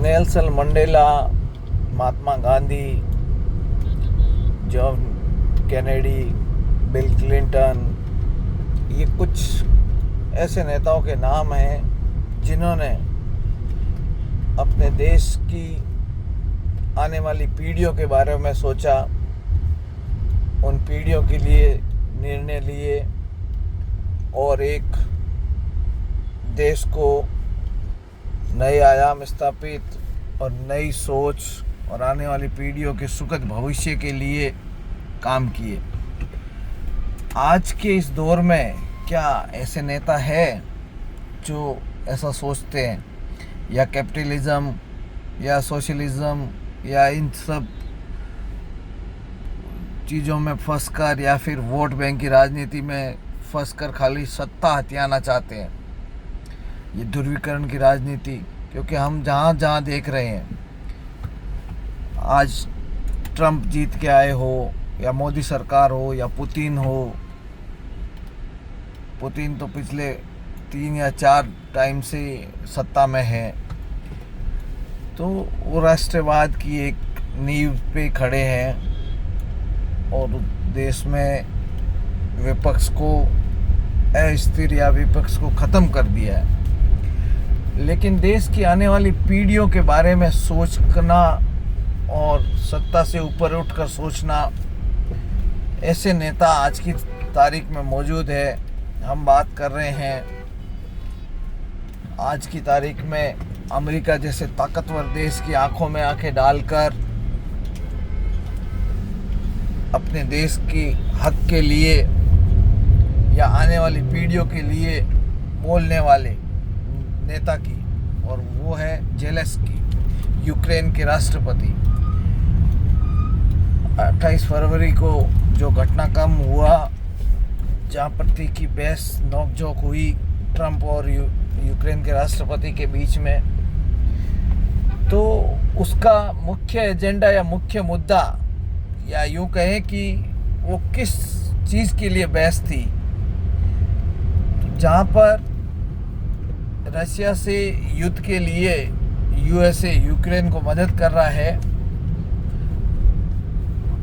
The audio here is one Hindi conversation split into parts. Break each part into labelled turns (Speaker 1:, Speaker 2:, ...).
Speaker 1: Nelson Mandela, Mahatma Gandhi, John Kennedy, Bill Clinton, ये कुछ ऐसे नेताओं के नाम हैं जिन्होंने अपने देश की आने वाली पीढ़ियों के बारे में सोचा, उन पीढ़ियों के लिए निर्णय लिए और एक देश को नए आयाम स्थापित और नई सोच और आने वाली पीढ़ियों के सुखद भविष्य के लिए काम किए। आज के इस दौर में क्या ऐसे नेता है जो ऐसा सोचते हैं, या कैपिटलिज्म या सोशलिज्म या इन सब चीज़ों में फंसकर या फिर वोट बैंक की राजनीति में फंसकर खाली सत्ता हथियाना चाहते हैं? ये ध्रुवीकरण की राजनीति, क्योंकि हम जहाँ देख रहे हैं, आज ट्रंप जीत के आए हो या मोदी सरकार हो या पुतिन हो, पुतिन तो पिछले 3 या 4 टाइम से सत्ता में है, तो वो राष्ट्रवाद की एक नींव पे खड़े हैं और देश में विपक्ष को अस्थिर या विपक्ष को ख़त्म कर दिया है। लेकिन देश की आने वाली पीढ़ियों के बारे में सोचना और सत्ता से ऊपर उठकर सोचना, ऐसे नेता आज की तारीख में मौजूद है। हम बात कर रहे हैं आज की तारीख में अमेरिका जैसे ताकतवर देश की आंखों में आंखें डालकर अपने देश की हक के लिए या आने वाली पीढ़ियों के लिए बोलने वाले नेता की, और वो है जेलेंस्की, यूक्रेन के राष्ट्रपति। 28 फरवरी को जो घटनाक्रम हुआ, जहाँ पर की बहस नोकझोंक हुई ट्रंप और यूक्रेन के राष्ट्रपति के बीच में, तो उसका मुख्य एजेंडा या मुख्य मुद्दा, या यूँ कहें कि वो किस चीज़ के लिए बहस थी, तो जहाँ पर रशिया से युद्ध के लिए यूएसए यूक्रेन को मदद कर रहा है,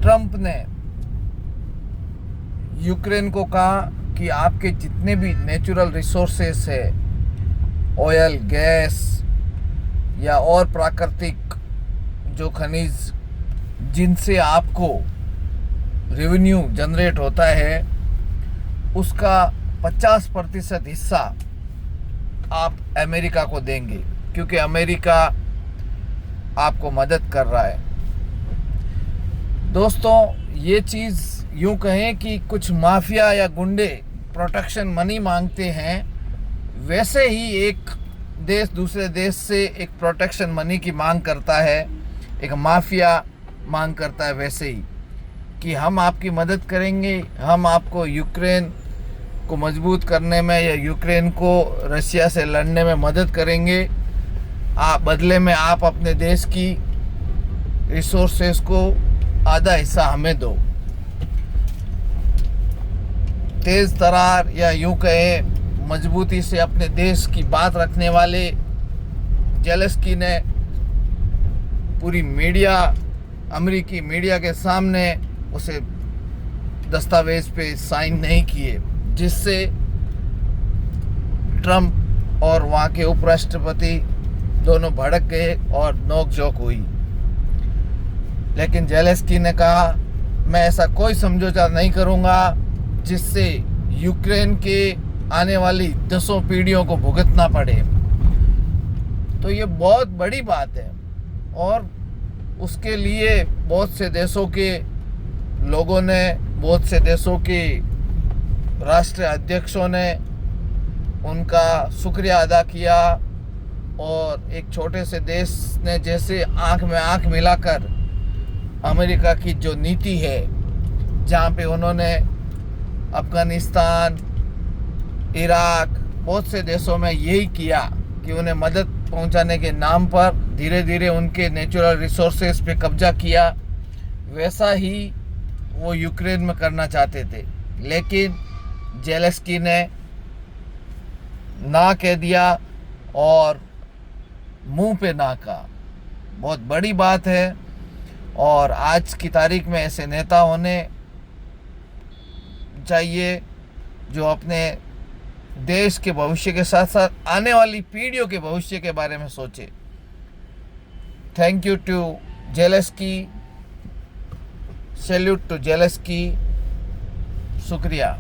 Speaker 1: ट्रंप ने यूक्रेन को कहा कि आपके जितने भी नेचुरल रिसोर्सेस है, ऑयल, गैस या और प्राकृतिक जो खनिज जिनसे आपको रेवेन्यू जनरेट होता है, उसका 50% हिस्सा आप अमेरिका को देंगे, क्योंकि अमेरिका आपको मदद कर रहा है। दोस्तों, ये चीज़ यूँ कहें कि कुछ माफिया या गुंडे प्रोटेक्शन मनी मांगते हैं, वैसे ही एक देश दूसरे देश से एक प्रोटेक्शन मनी की मांग करता है, एक माफिया मांग करता है, वैसे ही कि हम आपकी मदद करेंगे, हम आपको यूक्रेन को मजबूत करने में या यूक्रेन को रशिया से लड़ने में मदद करेंगे, आप बदले में आप अपने देश की रिसोर्सेस को आधा हिस्सा हमें दो। तेज़ तरार या यूँ कहें मजबूती से अपने देश की बात रखने वाले जेलेंस्की ने पूरी मीडिया, अमेरिकी मीडिया के सामने उसे दस्तावेज पे साइन नहीं किए, जिससे ट्रंप और वहाँ के उपराष्ट्रपति दोनों भड़क गए और नोकझोंक हुई। लेकिन जेलेंस्की ने कहा, मैं ऐसा कोई समझौता नहीं करूँगा जिससे यूक्रेन के आने वाली 10 पीढ़ियों को भुगतना पड़े। तो ये बहुत बड़ी बात है, और उसके लिए बहुत से देशों के लोगों ने, बहुत से देशों के राष्ट्रीय अध्यक्षों ने उनका शुक्रिया अदा किया, और एक छोटे से देश ने जैसे आंख में आंख मिलाकर अमेरिका की जो नीति है, जहाँ पे उन्होंने अफ़गानिस्तान, इराक, बहुत से देशों में यही किया कि उन्हें मदद पहुंचाने के नाम पर धीरे धीरे उनके नेचुरल रिसोर्सेज पे कब्जा किया, वैसा ही वो यूक्रेन में करना चाहते थे। लेकिन जेलेंस्की ने ना कह दिया और मुंह पे ना कहा। बहुत बड़ी बात है। और आज की तारीख में ऐसे नेता होने चाहिए जो अपने देश के भविष्य के साथ साथ आने वाली पीढ़ियों के भविष्य के बारे में सोचे। Thank you to Zelensky, salute to Zelensky, शुक्रिया।